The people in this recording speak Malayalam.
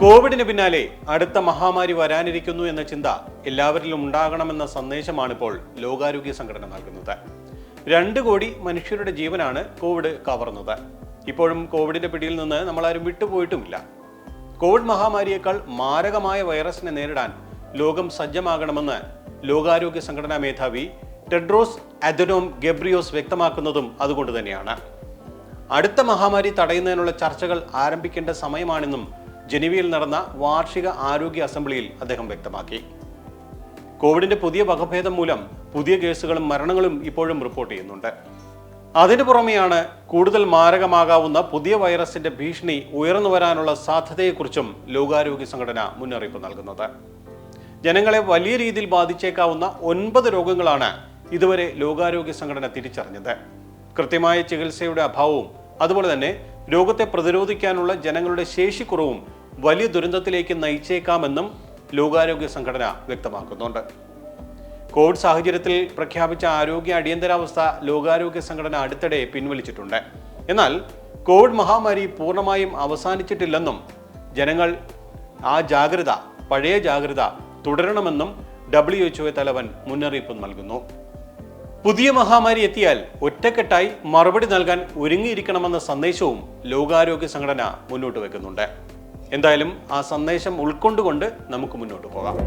കോവിഡിന് പിന്നാലെ അടുത്ത മഹാമാരി വരാനിരിക്കുന്നു എന്ന ചിന്ത എല്ലാവരിലും ഉണ്ടാകണമെന്ന സന്ദേശമാണിപ്പോൾ ലോകാരോഗ്യ സംഘടന നൽകുന്നത്. 2 കോടി മനുഷ്യരുടെ ജീവനാണ് കോവിഡ് കവർന്നത്. ഇപ്പോഴും കോവിഡിന്റെ പിടിയിൽ നിന്ന് നമ്മളാരും വിട്ടുപോയിട്ടുമില്ല. കോവിഡ് മഹാമാരിയേക്കാൾ മാരകമായ വൈറസിനെ നേരിടാൻ ലോകം സജ്ജമാകണമെന്ന് ലോകാരോഗ്യ സംഘടനാ മേധാവി ടെഡ്രോസ് അദനോം ഗെബ്രിയോസ് വ്യക്തമാക്കുന്നതും അതുകൊണ്ട് തന്നെയാണ്. അടുത്ത മഹാമാരി തടയുന്നതിനുള്ള ചർച്ചകൾ ആരംഭിക്കേണ്ട സമയമാണെന്നും ജനീവയിൽ നടന്ന വാർഷിക ആരോഗ്യ അസംബ്ലിയിൽ അദ്ദേഹം വ്യക്തമാക്കി. കോവിഡിന്റെ പുതിയ വകഭേദം മൂലം പുതിയ കേസുകളും മരണങ്ങളും ഇപ്പോഴും റിപ്പോർട്ട് ചെയ്യുന്നുണ്ട്. അതിനു പുറമെയാണ് കൂടുതൽ മാരകമാകാവുന്ന പുതിയ വൈറസിന്റെ ഭീഷണി ഉയർന്നു വരാനുള്ള സാധ്യതയെക്കുറിച്ചും ലോകാരോഗ്യ സംഘടന മുന്നറിയിപ്പ് നൽകുന്നത്. ജനങ്ങളെ വലിയ രീതിയിൽ ബാധിച്ചേക്കാവുന്ന 9 രോഗങ്ങളാണ് ഇതുവരെ ലോകാരോഗ്യ സംഘടന തിരിച്ചറിഞ്ഞത്. കൃത്യമായ ചികിത്സയുടെ അഭാവവും അതുപോലെ തന്നെ രോഗത്തെ പ്രതിരോധിക്കാനുള്ള ജനങ്ങളുടെ ശേഷിക്കുറവും വലിയ ദുരന്തത്തിലേക്ക് നയിച്ചേക്കാമെന്നും ലോകാരോഗ്യ സംഘടന വ്യക്തമാക്കുന്നുണ്ട്. കോവിഡ് സാഹചര്യത്തിൽ പ്രഖ്യാപിച്ച ആരോഗ്യ അടിയന്തരാവസ്ഥ ലോകാരോഗ്യ സംഘടന അടുത്തിടെ പിൻവലിച്ചിട്ടുണ്ട്. എന്നാൽ കോവിഡ് മഹാമാരി പൂർണ്ണമായും അവസാനിച്ചിട്ടില്ലെന്നും ജനങ്ങൾ ആ പഴയ ജാഗ്രത തുടരണമെന്നും WHO തലവൻ മുന്നറിയിപ്പ് നൽകുന്നു. പുതിയ മഹാമാരി എത്തിയാൽ ഒറ്റക്കെട്ടായി മറുപടി നൽകാൻ ഒരുങ്ങിയിരിക്കണമെന്ന സന്ദേശവും ലോകാരോഗ്യ സംഘടന മുന്നോട്ട് വെക്കുന്നുണ്ട്. എന്തായാലും ആ സന്ദേശം ഉൾക്കൊണ്ടുകൊണ്ട് നമുക്ക് മുന്നോട്ട് പോകാം.